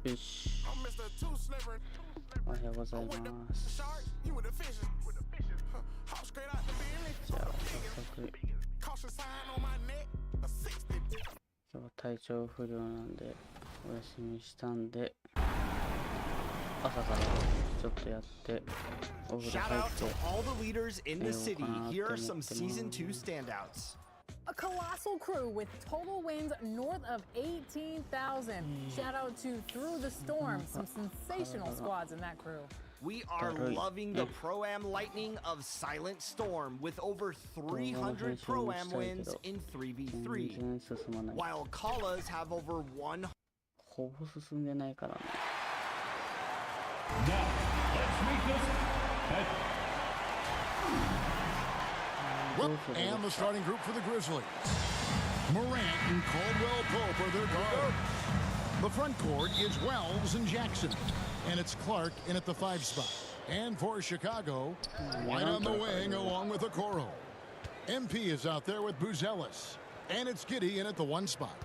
よし。おはようございます。じゃあ早速、今日は体調不良なんでお休みしたんで、朝からちょっとやってお風呂入って寝ようかなって思ってます。A colossal crew with total wins north of 18,000. Shout out to Through the Storm, some sensational squads in that crew. We are loving the Pro-Am lightning of Silent Storm with over 300 Pro-Am wins in 3v3, while Kalas have over 100. ほぼ進んでないからね。Now, let's make this And the starting group for the Grizzlies. Morant and Caldwell Pope are their guard. The front court is Wells and Jackson. And it's Clark in at the 5 spot. And for Chicago, White on the wing along with Okoro. MP is out there with Buzelis. And it's Giddey in at the 1 spot.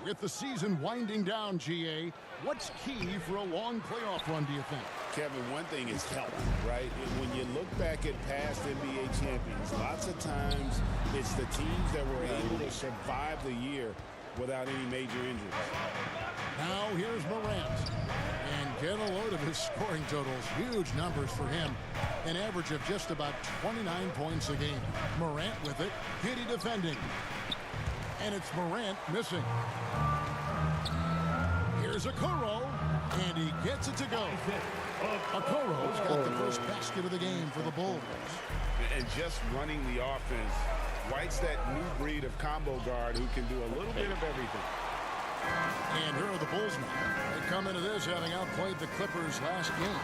With the season winding down, GA, what's key for a long playoff run, do you think? Kevin, one thing is health, right? When you look back at past NBA champions, lots of times it's the teams that were able to survive the year without any major injuries. Now here's Morant. And get a load of his scoring totals. Huge numbers for him. An average of just about 29 points a game. Morant with it. Giddey defending. And it's Morant missing. Here's Okoro. And he gets it to go. Okoro's got the first basket of the game for the Bulls. And just running the offense, White's that new breed of combo guard who can do a little bit of everything. And here are the Bulls now. They come into this having outplayed the Clippers last game.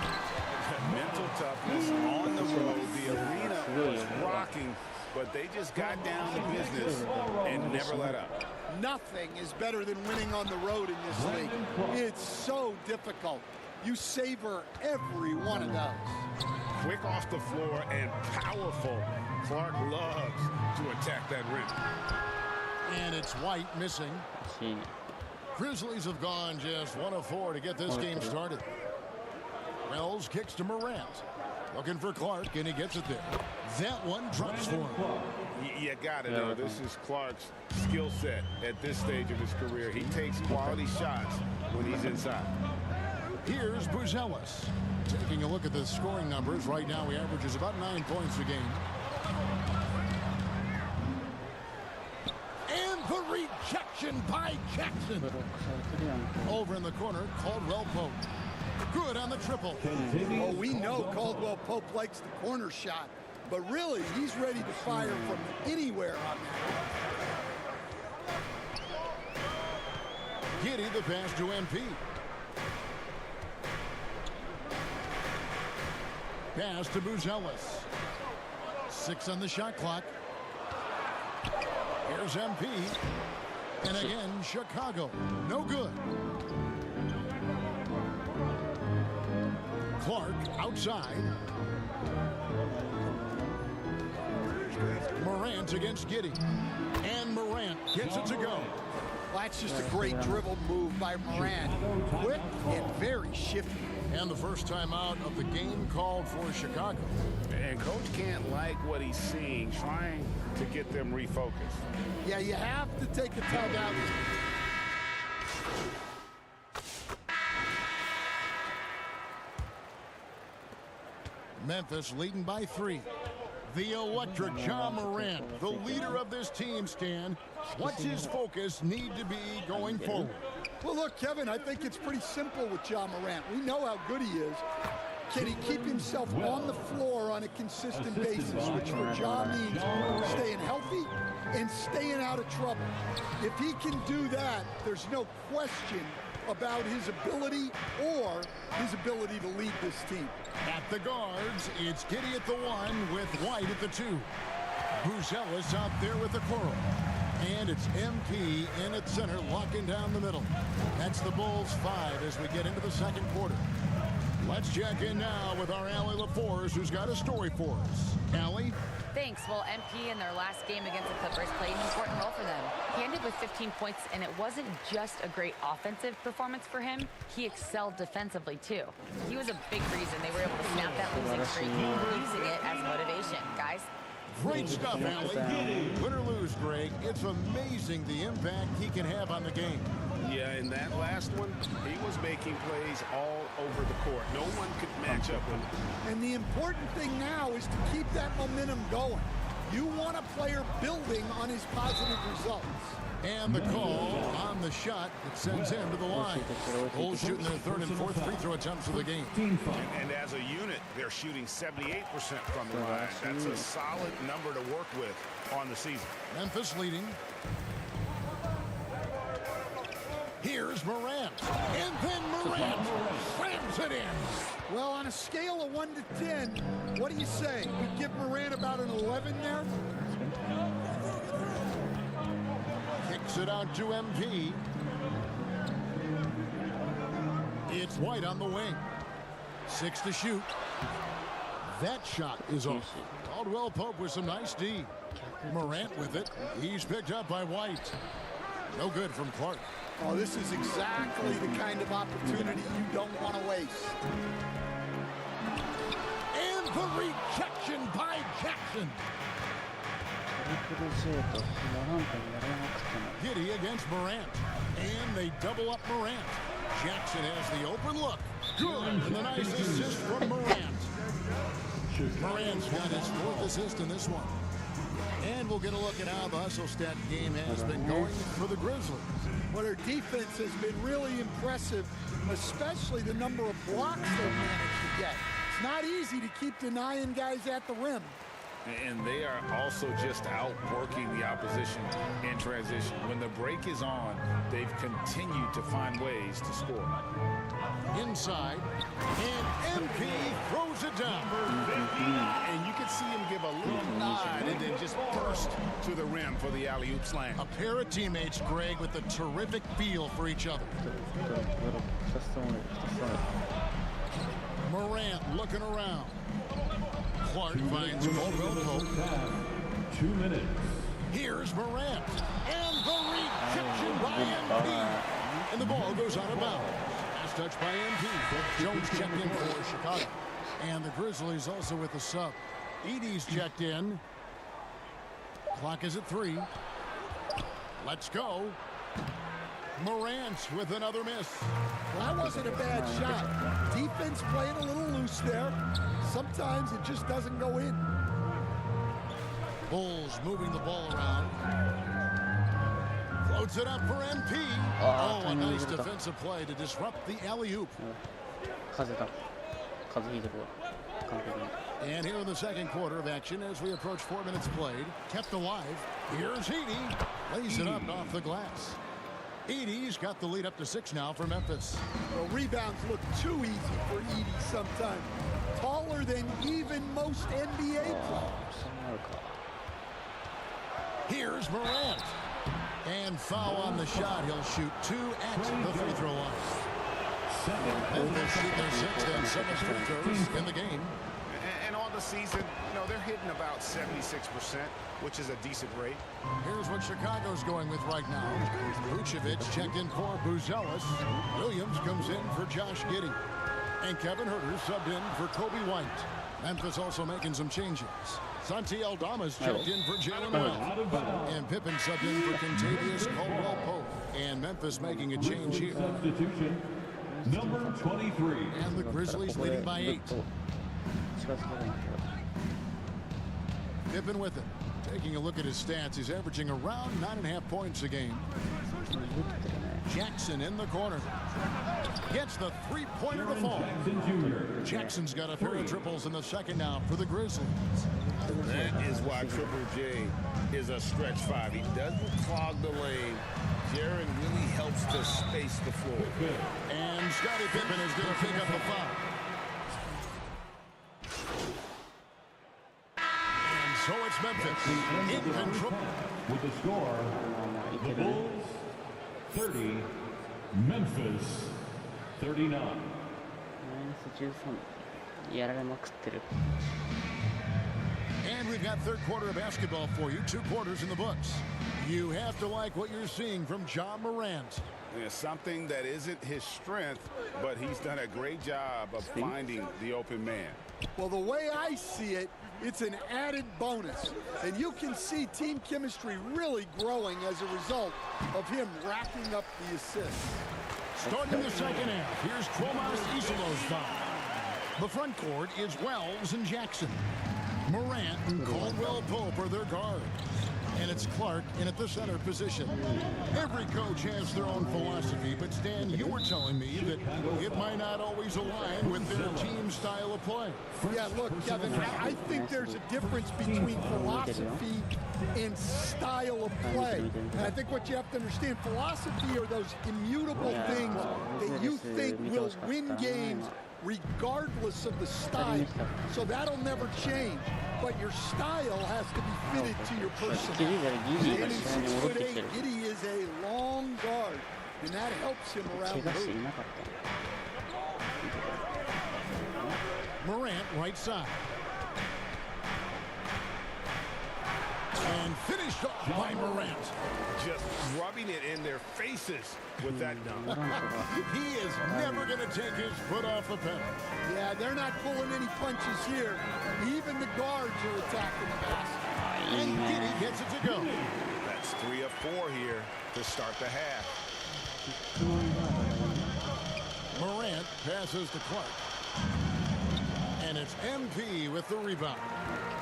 Mental toughness on the road. The arena was rocking, but they just got down to business and never let up. Nothing is better than winning on the road in this league. It's so difficult. You savor every one of those. Quick off the floor and powerful. Clark loves to attack that rim. And it's White missing. Grizzlies have gone just 1 of 4 to get this game started. Wells kicks to Morant. Looking for Clark, and he gets it there. That one drops for him. You got to know, this is Clark's skill set at this stage of his career. He takes quality shots when he's inside. Here's Buzelis. Taking a look at the scoring numbers. Right now, he averages about 9 points a game. And the rejection by Jackson. Over in the corner, Caldwell Pope. Good on the triple. Oh, we know Caldwell Pope likes the corner shot, but really, he's ready to fire from anywhere on that. Giddey the pass to MP. Pass to Buzelis. 6 on the shot clock. Here's MP. And again, Chicago. No good. Clark outside. Morant against Giddey. And Morant gets it to go. Well, that's just a great dribble move by Morant. Quick and very shifty. And the first time out of the game called for Chicago. And Coach can't like what he's seeing, trying to get them refocused. Yeah, you have to take a timeout. Memphis leading by 3. The electric Ja Morant, the leader of this team, Stan. What's his focus need to be going forward? Well, look, Kevin, I think it's pretty simple with Ja Morant. We know how good he is. Can he keep himself on the floor on a consistent basis, which for Ja means staying healthy and staying out of trouble. If he can do that, there's no question about his ability or his ability to lead this team. At the guards, it's Giddey at the 1 with White at the 2. Buzelis out there with the Okoro. And it's MP in at center, locking down the middle. That's the Bulls 5 as we get into the second quarter. Let's check in now with our Allie LaForce, who's got a story for us. Allie? Thanks. Well, MP in their last game against the Clippers played an important role for them. He ended with 15 points, and it wasn't just a great offensive performance for him. He excelled defensively, too. He was a big reason they were able to snap that losing streak, using it as motivation. Guys? Great stuff, Allie. Win or lose, Greg, it's amazing the impact he can have on the game. Yeah, in that last one, he was making plays all over the court. No one could match up with him. And the important thing now is to keep that momentum going. You want a player building on his positive results. And the call on the shot that sends him to the line. Bulls shooting their third and fourth free throw attempts of the game. And as a unit, they're shooting 78% from the line. That's a solid number to work with on the season. Memphis leading. Here's Morant. And then Morant slams it in. Well, on a scale of 1 to 10, what do you say? We give Morant about an 11 there? Kicks it out to MP. It's White on the wing. 6 to shoot. That shot is off. Caldwell Pope with some nice D. Morant with it. He's picked up by White. No good from Clark. Oh, this is exactly the kind of opportunity you don't want to waste. And the rejection by Jackson. Giddy against Morant. And they double up Morant. Jackson has the open look. Good. And the nice assist from Morant. Morant's got his 4th assist in this one. And we'll get a look at how the hustle stat game has been going for the Grizzlies. Well, their defense has been really impressive, especially the number of blocks they've managed to get. It's not easy to keep denying guys at the rim. And they are also just outworking the opposition in transition. When the break is on, they've continued to find ways to score. Inside, and MP throws it down. And you can see him give a little nod and then just burst to the rim for the alley-oop slam. A pair of teammates, Greg, with a terrific feel for each other. Morant looking around. Clark finds Caldwell Pope. 2 minutes. Here's Morant. And the rejection by MP. And the ball goes out of bounds. Last touch by MP. Jones checked in for Chicago. And the Grizzlies also with the sub. Edey's checked in. Clock is at 3. Let's go. Morant with another miss. Well, that wasn't a bad shot. Defense playing a little loose there. Sometimes it just doesn't go in. Bulls moving the ball around. Floats it up for MP. Oh, a nice defensive play to disrupt the alley-oop. And here in the second quarter of action as we approach 4 minutes played. Kept alive. Here's Edey. Lays it up off the glass. Edey's got the lead up to 6 now for Memphis. Well, rebounds look too easy for Edey sometimes. Taller than even most NBA players. Here's Morant. And foul on the shot. He'll shoot 2 at the free throw line. Memphis shoot their 6th and 7th free throws in the game. And on the season, they're hitting about 76%, which is a decent rate. Here's what Chicago's going with right now. Vucevic checked in for Buzelis. Williams comes in for Josh Giddey. And Kevin Huerter subbed in for Kobe White. Memphis also making some changes. Santi Aldama's checked in for Jalen Brown. And Pippen subbed in for Contavious Caldwell Pope. And Memphis making a change here. Substitution, number 23. And the Grizzlies leading by 8. Pippen with it. Taking a look at his stats, he's averaging around 9.5 points a game. Jackson in the corner. Gets the three-pointer to fall. Jackson's got a pair of triples in the second now for the Grizzlies. That is why Triple J is a stretch 5. He doesn't clog the lane. Jaron really helps to space the floor. And Scottie Pippen is going to pick up the foul. And so it's Memphis in control. With the score, the Bulls 30, Memphis 39. 13やられまくってる。 And we've got third quarter of basketball for you. 2 quarters in the books. You have to like what you're seeing from John Morant. There's something that isn't his strength, but he's done a great job of finding the open man. Well, the way I see it, it's an added bonus. And you can see team chemistry really growing as a result of him racking up the assists. Starting the second half, here's Tomas Isolos foul. The front court is Wells and Jackson. Morant and Caldwell Pope are their guards. And it's Clark in at the center position. Every coach has their own philosophy, but Stan, you were telling me that it might not always align with their team style of play. Yeah, look, Kevin, I think there's a difference between philosophy and style of play. And I think what you have to understand, philosophy are those immutable things that you think will win games regardless of the style. So that'll never change. But your style has to be fitted to your personality. And in 6'8", Giddey is a long guard, and that helps him around the hoop. Morant right side. And finished off by Morant. Just rubbing it in their faces with that dunk. He is never going to take his foot off the pedal. Yeah, they're not pulling any punches here. Even the guards are attacking the basket. And Giddey gets it to go. That's 3 of 4 here to start the half. Morant passes to Clark. And it's MP with the rebound.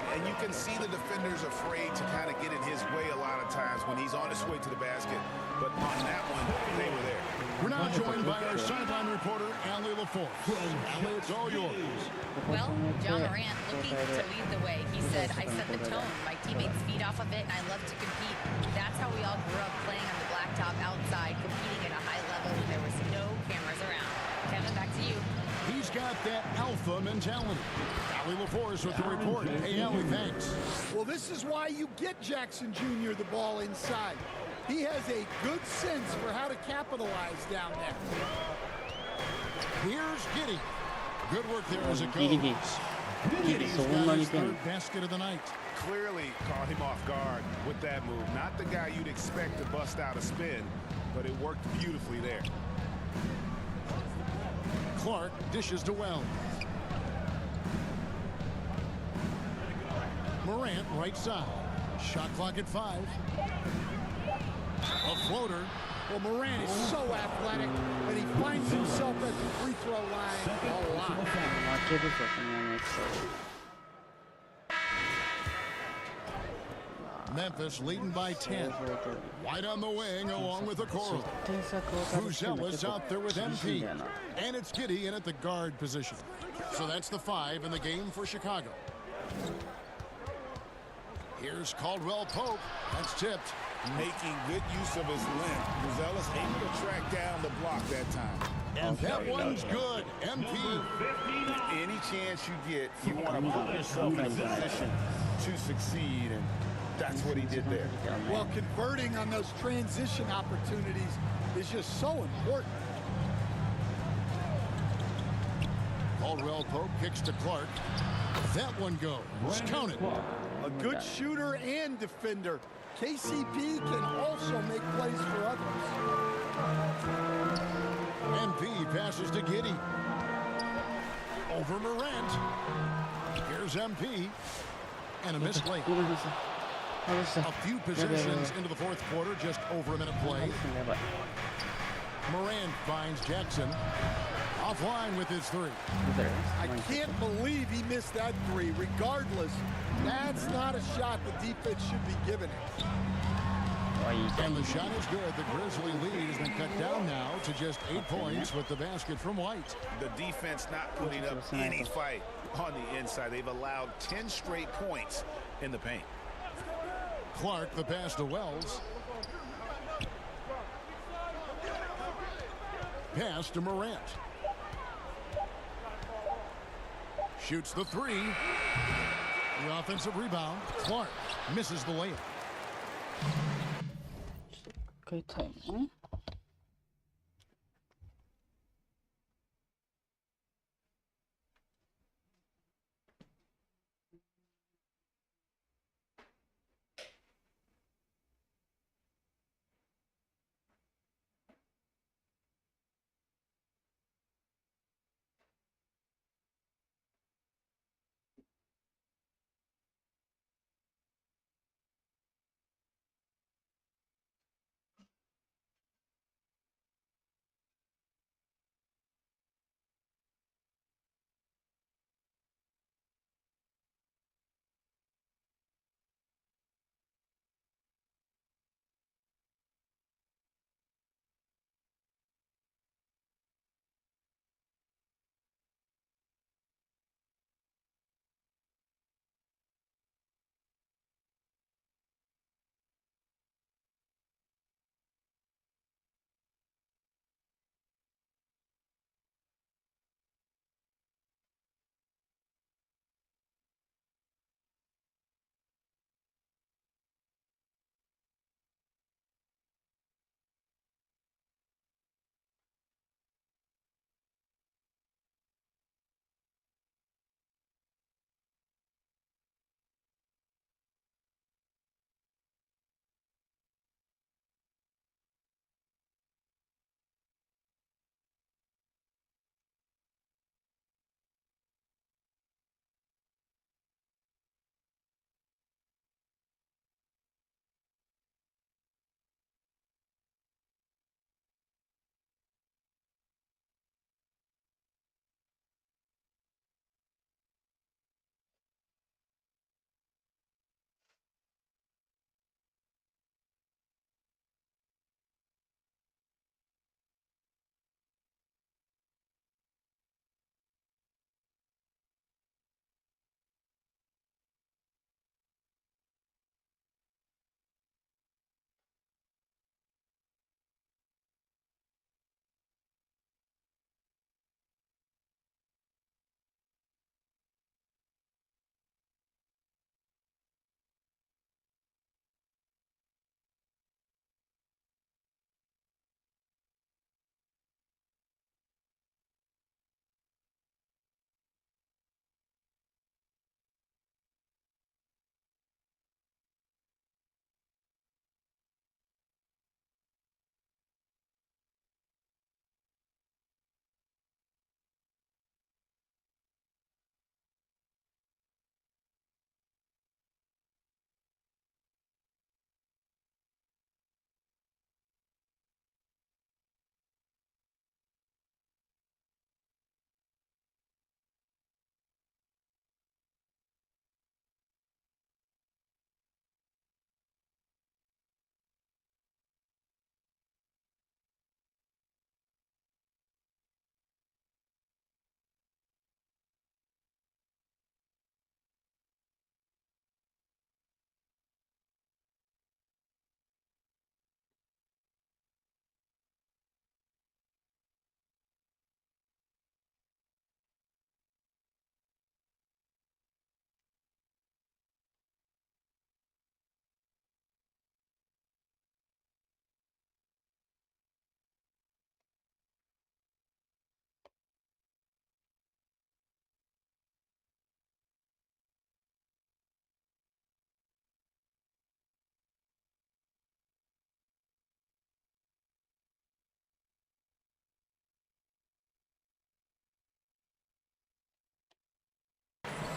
And you can see the defenders afraid to kind of get in his way a lot of times when he's on his way to the basket. But on that one, they were there. We're now joined by our sideline reporter, Allie LaForce. Allie, it's all yours. Well, John Morant looking to lead the way. He said, I set the tone. My teammates feed off of it, and I love to compete. That's how we all grew up, playing on the blacktop outside, competing at a high level when there was no cameras around. Kevin, back to you. He's got that alpha mentality. Allie LaForce with the report. Hey, Allie, thanks. Well, this is why you get Jackson Jr. the ball inside. He has a good sense for how to capitalize down there. Here's Giddey. Good work there as it goes. Giddey's got his third basket of the night. Clearly caught him off guard with that move. Not the guy you'd expect to bust out a spin, but it worked beautifully there. Clark dishes to Wells. Morant right side. Shot clock at 5. A floater. Well, Morant is so athletic, and he finds himself at the free throw line a lot. Memphis leading by 10. White on the wing along with Okoro. Fuzella's out there with MP. And it's Giddey in at the guard position. So that's the 5 in the game for Chicago. Here's Caldwell Pope. That's tipped. Making good use of his length. Fuzella's able to track down the block that time. And that one's good. MP. Any chance you get, you want to put yourself in a position to succeed, and that's what he did there. Well, converting on those transition opportunities is just so important. Caldwell Pope kicks to Clark. That one goes. Counted. A good shooter and defender. KCP can also make plays for others. MP passes to Giddey. Over Morant. Here's MP. And a missed late. A few possessions into the fourth quarter, just over a minute play. Morant finds Jackson. Offline with his 3. I can't believe he missed that 3. Regardless, that's not a shot the defense should be giving it. And the shot is good. The Grizzly lead has been cut down now to just 8 points with the basket from White. The defense not putting up any fight on the inside. They've allowed 10 straight points in the paint. Clark, the pass to Wells. Pass to Morant. Shoots the 3. The offensive rebound. Clark misses the layup.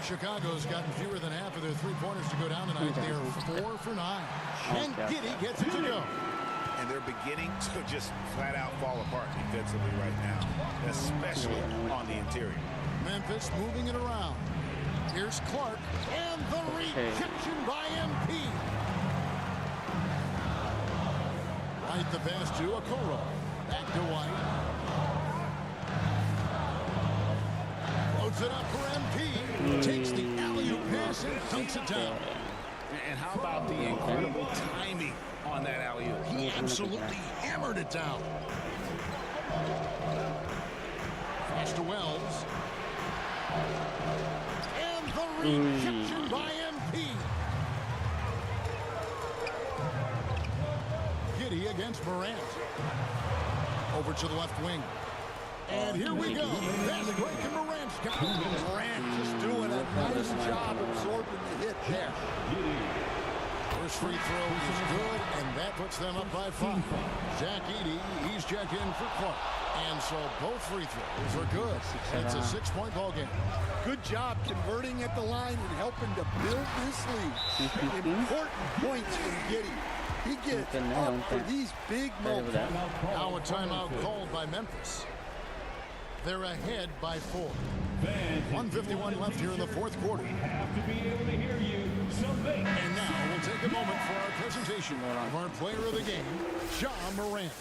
Chicago's gotten fewer than half of their three-pointers to go down tonight. They're 4 for 9. And Giddey gets it to go. And they're beginning to just flat out fall apart defensively right now, especially on the interior. Memphis moving it around. Here's Clark, and the rejection by MP. White the pass to Okoro. Back to White. Loads it up for MP. Takes the alley-oop pass and dunks it down. And how about the incredible timing on that alley-oop? He absolutely hammered it down. Pass to Wells. And the rejection by MP. Giddey against Morant. Over to the left wing. And here we go. Fast break and Morant's got it. Morant just doing a nice job absorbing the hit there. First free throw is good, and that puts them up by 5. Zach Edey, he's checked in for Clark. And so both free throws are good. And it's a 6-point ball game. Good job converting at the line and helping to build this lead. Important points from Giddey. He gets up for these big moments. Now a timeout called by Memphis. They're ahead by 4. 1:51 left here in the fourth quarter. Have to be able to hear you. And now we'll take a moment for our presentation of our player of the game, Ja Morant.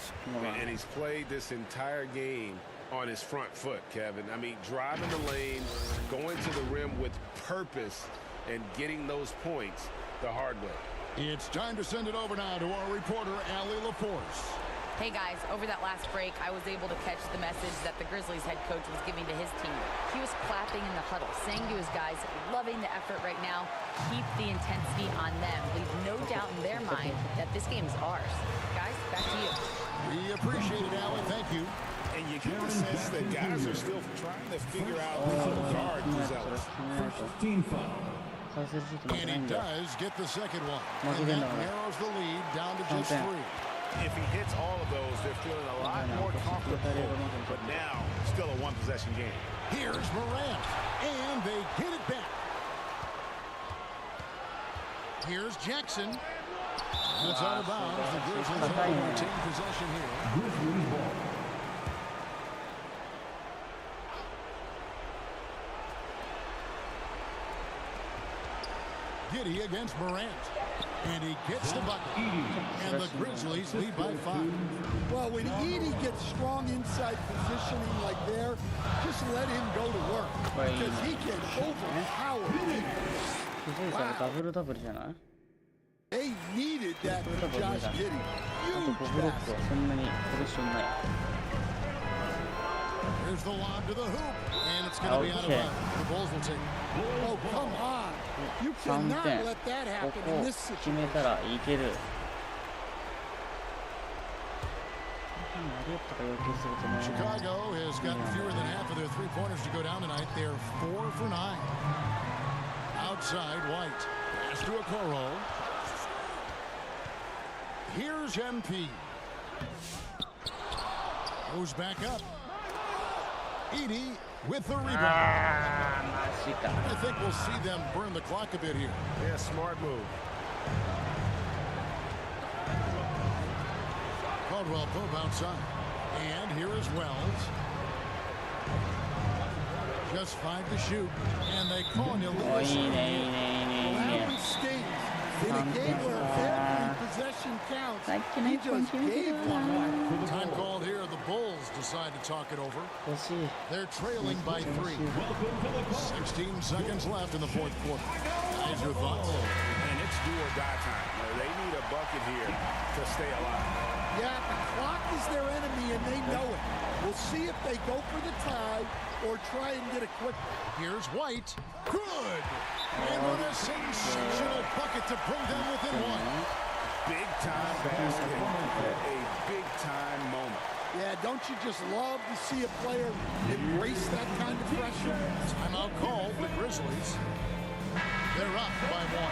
And he's played this entire game on his front foot, Kevin. I mean, driving the lane, going to the rim with purpose, and getting those points the hard way. It's time to send it over now to our reporter, Allie LaForce. Hey guys, over that last break, I was able to catch the message that the Grizzlies head coach was giving to his team. He was clapping in the huddle, saying to his guys, loving the effort right now, keep the intensity on them. Leave no doubt in their mind that this game is ours. Guys, back to you. We appreciate it, Allie. Thank you. And you get the sense that guys are still trying to figure out how to guard these elements. Team foul. And he does get the second one. And that narrows the lead down to just 3. If he hits all of those, they're feeling a lot more comfortable. But now, still a one-possession game. Here's Morant, and they get it back. Here's Jackson. That's out of bounds. The Grizzlies have to retain possession here. Grizzlies ball. Giddey against Morant. And he gets the bucket. And the Grizzlies lead by 5. Well, when Edey gets strong inside positioning like there, just let him go to work. Because he can overpower people. Wow. They needed that from Josh Giddey. Huge pass. Here's the lob to the hoop. And it's going to be out of bounds. The Bulls will take it. Oh, come on. You cannot let that happen in this situation. Chicago has gotten fewer than half of their three-pointers to go down tonight. They're 4 for 9. Outside, White. Pass to Okoro. Here's MP. Goes back up. Edey with the rebound. I think we'll see them burn the clock a bit here. Yeah, smart move. Caldwell Pope outside. And here is Wells. Just 5 to shoot. And they call him illegal. Well, that one stings. In a game where every possession counts, he just gave one. Time called here. The Bulls decide to talk it over. They're trailing by 3. 16 seconds left in the fourth quarter. Guys, your thoughts? And it's do or die time. They need a bucket here to stay alive. Yeah, the clock is their enemy, and they know it. We'll see if they go for the tie or try and get it quick. Here's White. Good! And what a sensational bucket to bring them within 1. Big-time basket. A big-time moment. Yeah, don't you just love to see a player embrace that kind of pressure? Timeout called the Grizzlies. They're up by 1.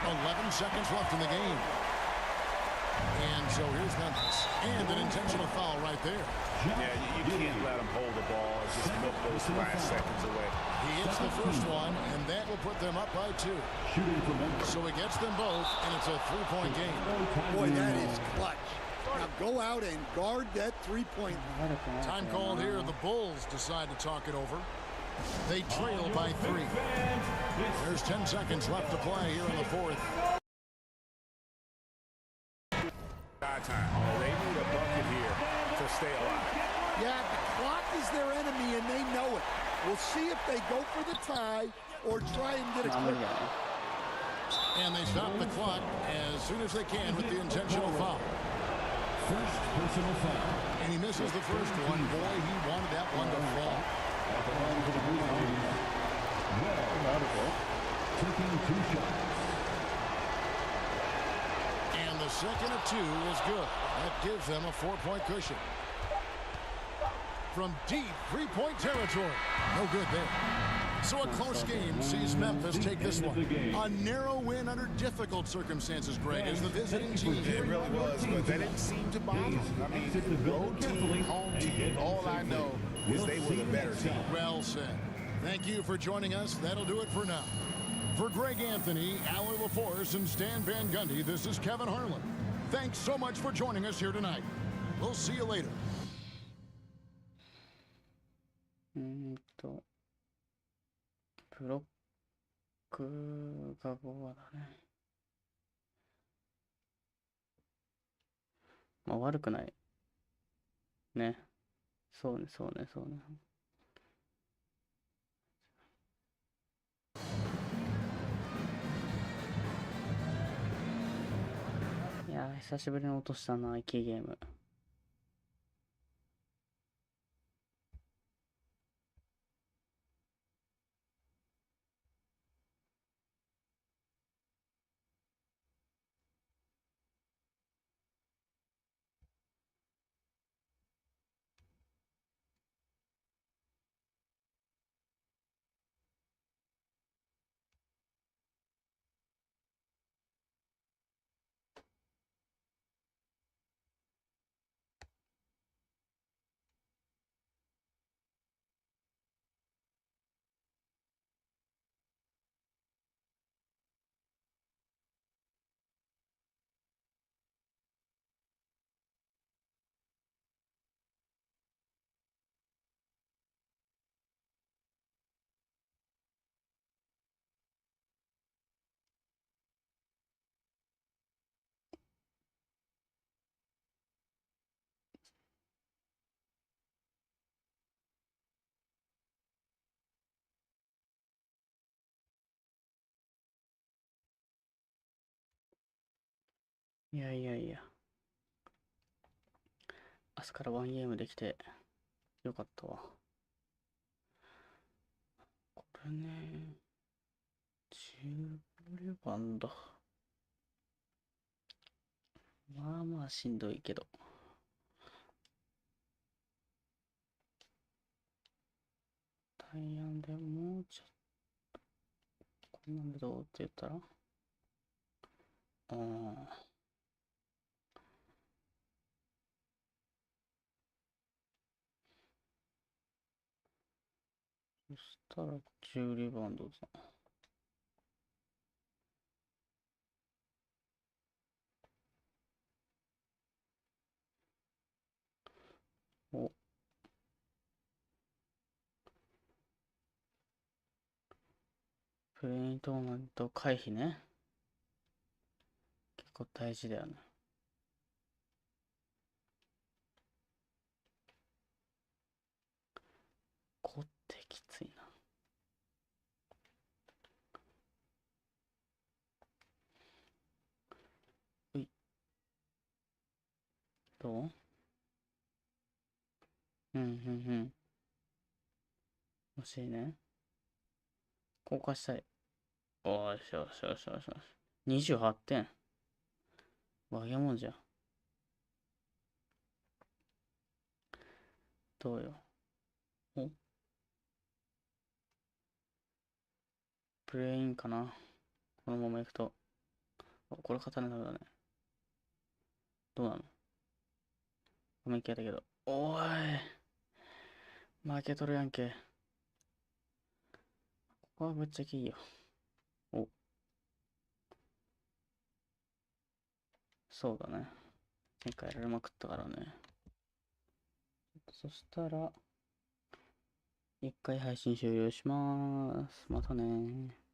11 seconds left in the game. And so here's Memphis. And an intentional foul right there. Yeah, you can't let him hold the ball and just milk those last seconds away. He hits the first one, and that will put them up by 2. So he gets them both, and it's a 3-point game. Boy, that is clutch. Now go out and guard that three-point. Time called here. The Bulls decide to talk it over. They trail by 3. There's 10 seconds left to play here in the fourth. Time. Oh, they need a bucket here to stay alive. Yeah, the clock is their enemy, and they know it. We'll see if they go for the tie or try and get a quick. And they stop the clock as soon as they can with the intentional foul. First personal foul. And he misses the first one. Boy, he wanted that one to fall. At the line for the Blue Jays, taking 2 shots. And the second of 2 is good. That gives them a 4-point cushion. From deep 3-point territory. No good there. So a close game sees Memphis take this one. A narrow win under difficult circumstances, Greg, as the visiting team. It really was, but that didn't seem to bother them. I mean, road team, home team, all I know is they were the better team. Well said. Thank you for joining us. That'll do it for now. For Greg Anthony, Alan LaForce, and Stan Van Gundy, this is Kevin Harlan. Thanks so much for joining us here tonight. We'll see you later. ブロックが5だね。まあ悪くない。ね。そうね。いやー、久しぶりに落としたな、キーゲーム。いや。明日からワンゲームできてよかったわ。これね、15番だ。まあしんどいけど。タイヤンでもうちょっと、こんなんでどうって言ったらそしたら10リバウンドだ。お。プレイントーナメント回避ね。結構大事だよね。こってきついな。どう？欲しいね。交換したい。よし。28点。化け物じゃん。どうよ。お？プレインかな。このまま行くと。これ勝たないとダメだね。どうなの？ごめんけやったけど。おーい。負けとるやんけ。ここはぶっちゃけいいよ。お。そうだね。前回やられまくったからね。そしたら、一回配信終了します。またねー。